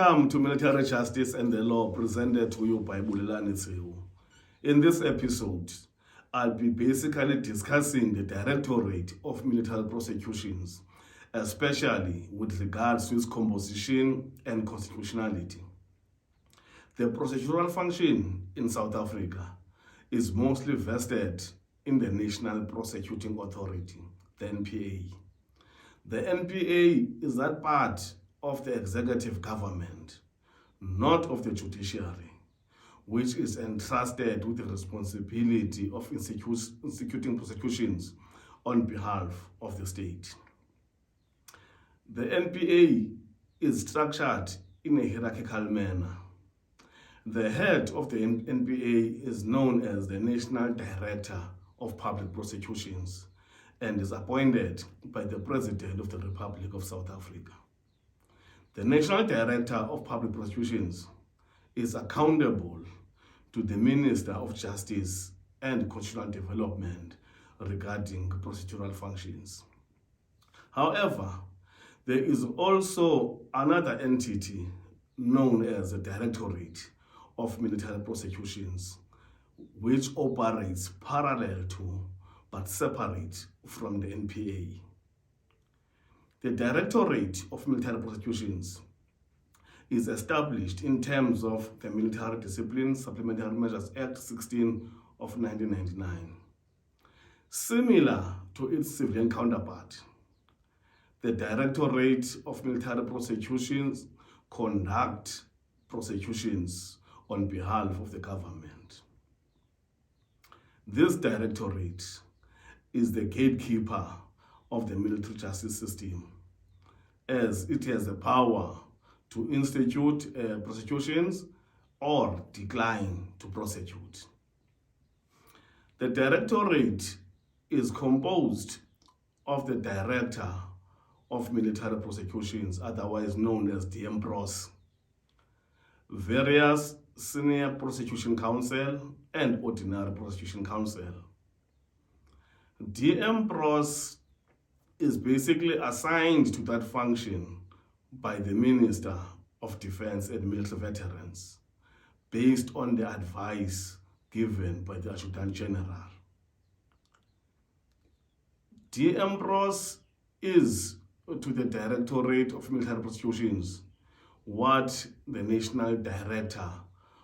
Welcome to Military Justice and the Law, presented to you by Bulelani Tseu. In this episode, I'll be basically discussing the directorate of military prosecutions, especially with regards to its composition and constitutionality. The procedural function in South Africa is mostly vested in the National Prosecuting Authority, the NPA. The NPA is that part of the executive government, not of the judiciary, which is entrusted with the responsibility of instituting prosecutions on behalf of the state. The NPA is structured in a hierarchical manner. The head of the NPA is known as the National Director of Public Prosecutions and is appointed by the President of the Republic of South Africa. The National Director of Public Prosecutions is accountable to the Minister of Justice and Constitutional Development regarding procedural functions. However, there is also another entity known as the Directorate of Military Prosecutions, which operates parallel to but separate from the NPA. The Directorate of Military Prosecutions is established in terms of the Military Discipline Supplementary Measures Act 16 of 1999. Similar to its civilian counterpart, the Directorate of Military Prosecutions conduct prosecutions on behalf of the government. This directorate is the gatekeeper of the military justice system, as it has the power to institute prosecutions or decline to prosecute. The directorate is composed of the Director of Military Prosecutions, otherwise known as DM-PROS, various Senior Prosecution Counsel and Ordinary Prosecution Counsel. DM-PROS is basically assigned to that function by the Minister of Defense and Military Veterans, based on the advice given by the Adjutant General. DM-PROS is to the Directorate of Military Prosecutions what the National Director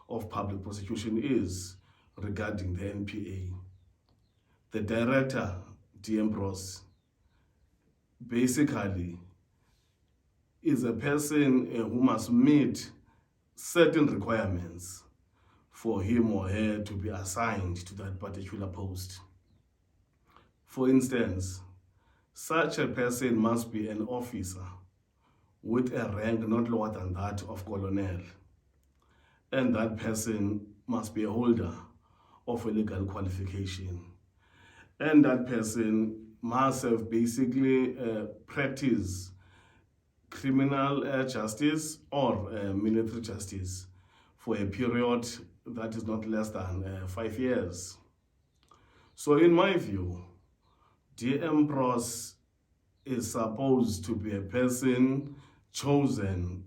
of Public Prosecution is regarding the NPA. The Director, DM-PROS, basically is a person who must meet certain requirements for him or her to be assigned to that particular post. For instance, such a person must be an officer with a rank not lower than that of colonel, and that person must be a holder of a legal qualification, and that person must have basically practiced criminal justice or military justice for a period that is not less than 5 years. So in my view, DM-PROS is supposed to be a person chosen,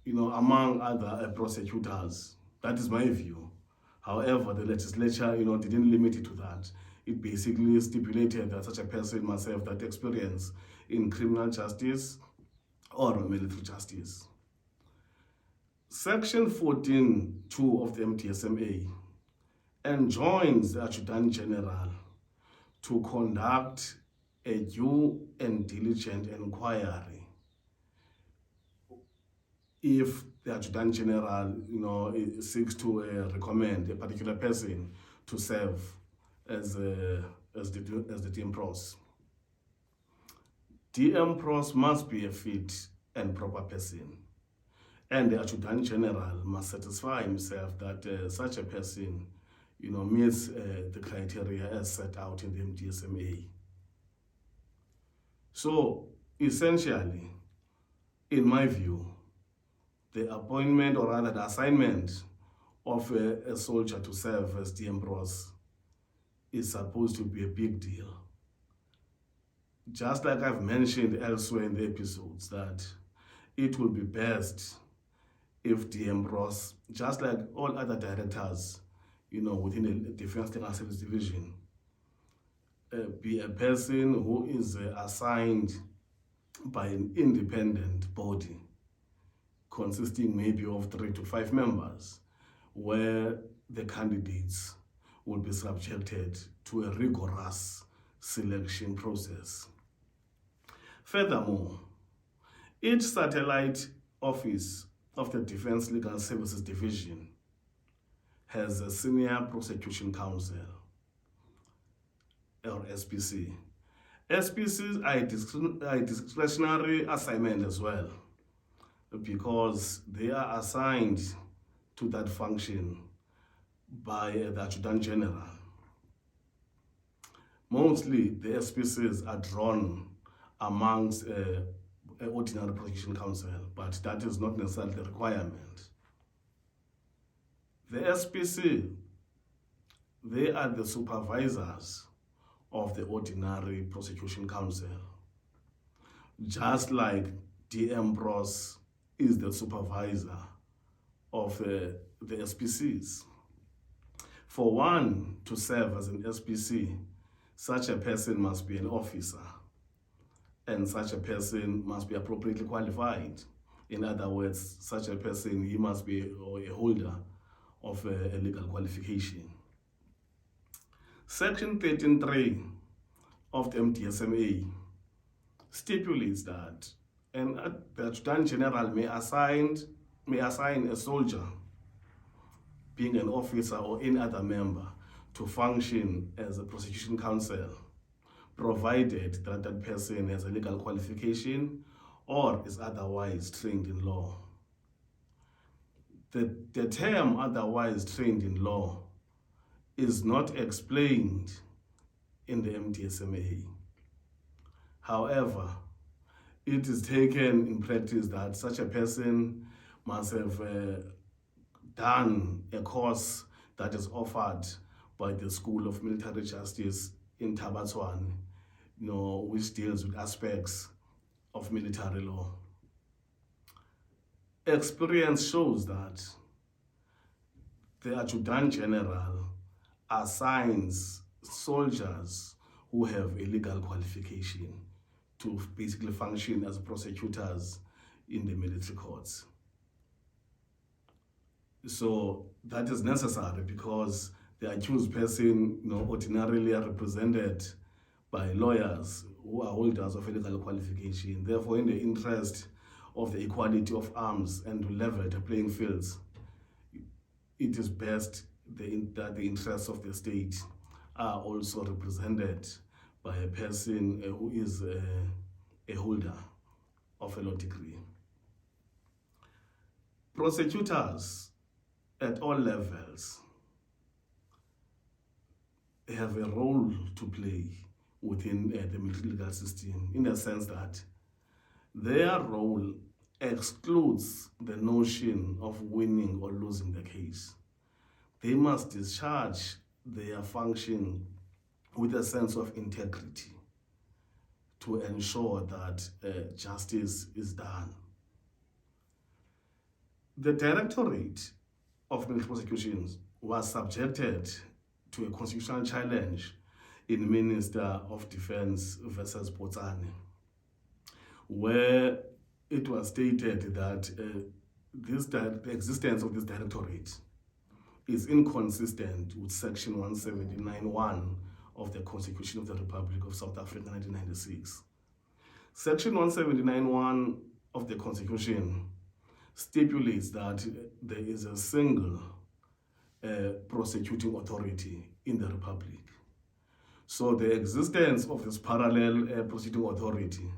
among other prosecutors. That is my view. However, the legislature, didn't limit it to that. It basically stipulated that such a person must have that experience in criminal justice or military justice. Section 14.2 of the MDSMA enjoins the Adjutant General to conduct a due and diligent inquiry if the Adjutant General, seeks to recommend a particular person to serve as the DM-PROS. DM-PROS must be a fit and proper person, and the Adjutant General must satisfy himself that such a person, meets the criteria as set out in the MDSMA. So, essentially, in my view, the appointment, or rather the assignment of a soldier to serve as DM-PROS is supposed to be a big deal. Just like I've mentioned elsewhere in the episodes, that it will be best if DM Bros, just like all other directors, within the Defense Legal Service Division, be a person who is assigned by an independent body consisting maybe of 3 to 5 members, where the candidates will be subjected to a rigorous selection process. Furthermore, each satellite office of the Defense Legal Services Division has a Senior Prosecution Counsel, or SPC. SPCs are a discretionary assignment as well, because they are assigned to that function by the Adjutant General. Mostly, the SPCs are drawn amongst ordinary prosecution counsel, but that is not necessarily the requirement. The SPC, they are the supervisors of the ordinary prosecution counsel, just like DM Bros is the supervisor of the SPCs. For one to serve as an SPC, such a person must be an officer, and such a person must be appropriately qualified. In other words, such a person, he must be a holder of a legal qualification. Section 13.3 of the MDSMA stipulates that the Adjutant General may assign a soldier, being an officer or any other member, to function as a prosecution counsel, provided that that person has a legal qualification or is otherwise trained in law. The term otherwise trained in law is not explained in the MDSMA. However, it is taken in practice that such a person must have done a course that is offered by the School of Military Justice in Tabatswan, which deals with aspects of military law. Experience shows that the Adjutant General assigns soldiers who have a legal qualification to basically function as prosecutors in the military courts. So that is necessary because the accused person, ordinarily are represented by lawyers who are holders of a legal qualification. Therefore, in the interest of the equality of arms and to level the playing fields, it is best that the interests of the state are also represented by a person who is a holder of a law degree. Prosecutors at all levels have a role to play within the military legal system, in the sense that their role excludes the notion of winning or losing the case. They must discharge their function with a sense of integrity to ensure that justice is done. The Directorate of Military Prosecutions was subjected to a constitutional challenge in Minister of Defense versus Botsane, where it was stated that the existence of this directorate is inconsistent with Section 179.1 of the Constitution of the Republic of South Africa 1996. Section 179.1 of the Constitution stipulates that there is a single prosecuting authority in the Republic. So the existence of this parallel prosecuting authority,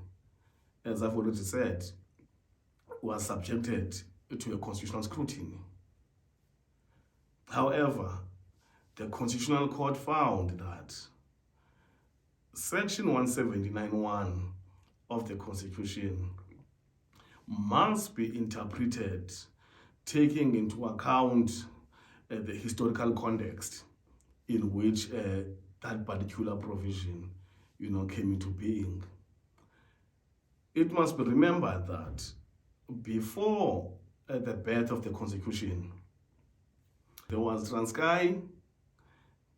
as I've already said, was subjected to a constitutional scrutiny. However, the Constitutional Court found that Section 179.1 of the Constitution must be interpreted taking into account the historical context in which that particular provision, came into being. It must be remembered that before at the birth of the Constitution. There was Transkei,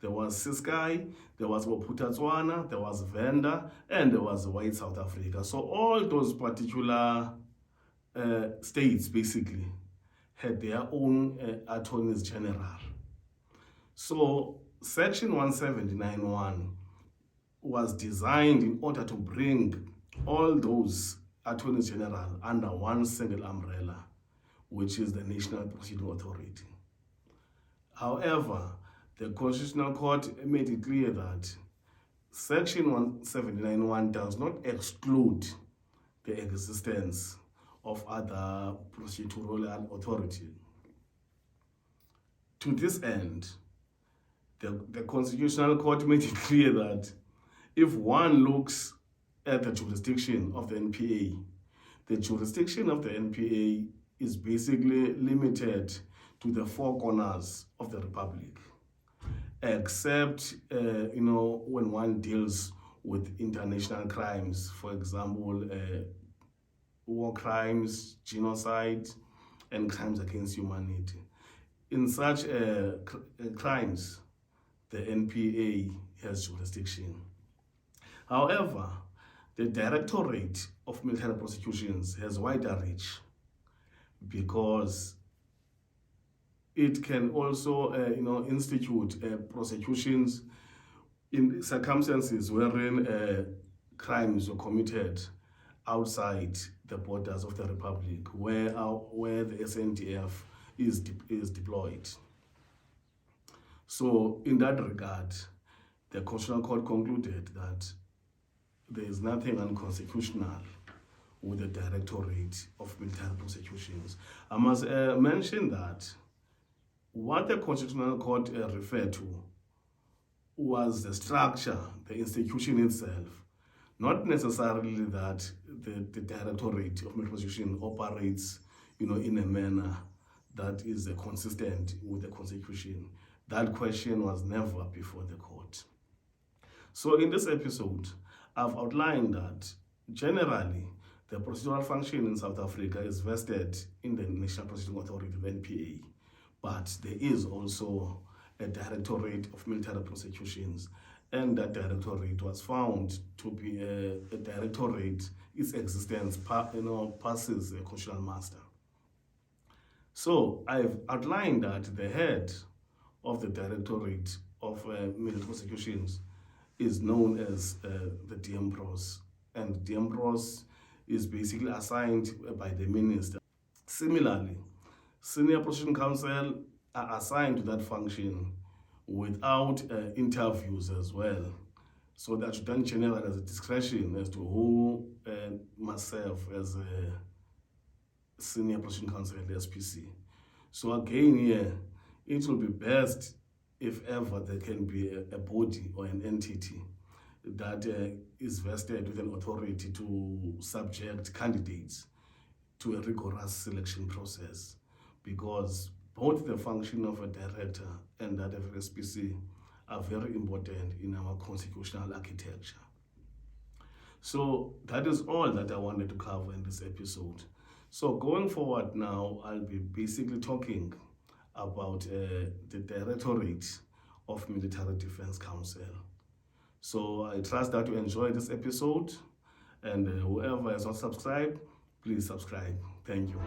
there was Ciskei, there was Bophuthatswana, there was Venda, and there was White South Africa. So all those particular states basically had their own attorneys general. So Section 179.1 was designed in order to bring all those attorneys general under one single umbrella, which is the National Prosecuting Authority. However, the Constitutional Court made it clear that Section 179.1 does not exclude the existence of other procedural authority. To this end, the Constitutional Court made it clear that if one looks at the jurisdiction of the NPA, the jurisdiction of the NPA is basically limited to the four corners of the Republic, except when one deals with international crimes, for example, war crimes, genocide, and crimes against humanity. In such crimes, the NPA has jurisdiction. However, the Directorate of Military Prosecutions has wider reach because it can also institute prosecutions in circumstances wherein crimes were committed outside the borders of the Republic, where the SNDF is deployed. So in that regard, the Constitutional Court concluded that there is nothing unconstitutional with the Directorate of Military Prosecutions. I must mention that what the Constitutional Court referred to was the structure, the institution itself, not necessarily that the Directorate of Military Prosecution operates in a manner that is consistent with the Constitution. That question was never before the court. So in this episode, I've outlined that generally the procedural function in South Africa is vested in the National Prosecuting Authority, the NPA, but there is also a Directorate of Military Prosecutions, and that directorate was found to be a directorate. Its existence passes a constitutional muster. So I've outlined that the head of the Directorate of Military Prosecutions is known as the DM-Pros, and DM-Pros is basically assigned by the minister. Similarly, senior prosecution counsel are assigned to that function without interviews as well. So that Attorney General has a discretion as to who must serve as a senior prosecution counsel at the SPC. So again here, it will be best if ever there can be a body or an entity that is vested with an authority to subject candidates to a rigorous selection process, because both the function of a director and that of SPC are very important in our constitutional architecture. So that is all that I wanted to cover in this episode. So going forward now, I'll be basically talking about the Directorate of Military Defense Council. So I trust that you enjoyed this episode, and whoever has not subscribed, please subscribe. Thank you.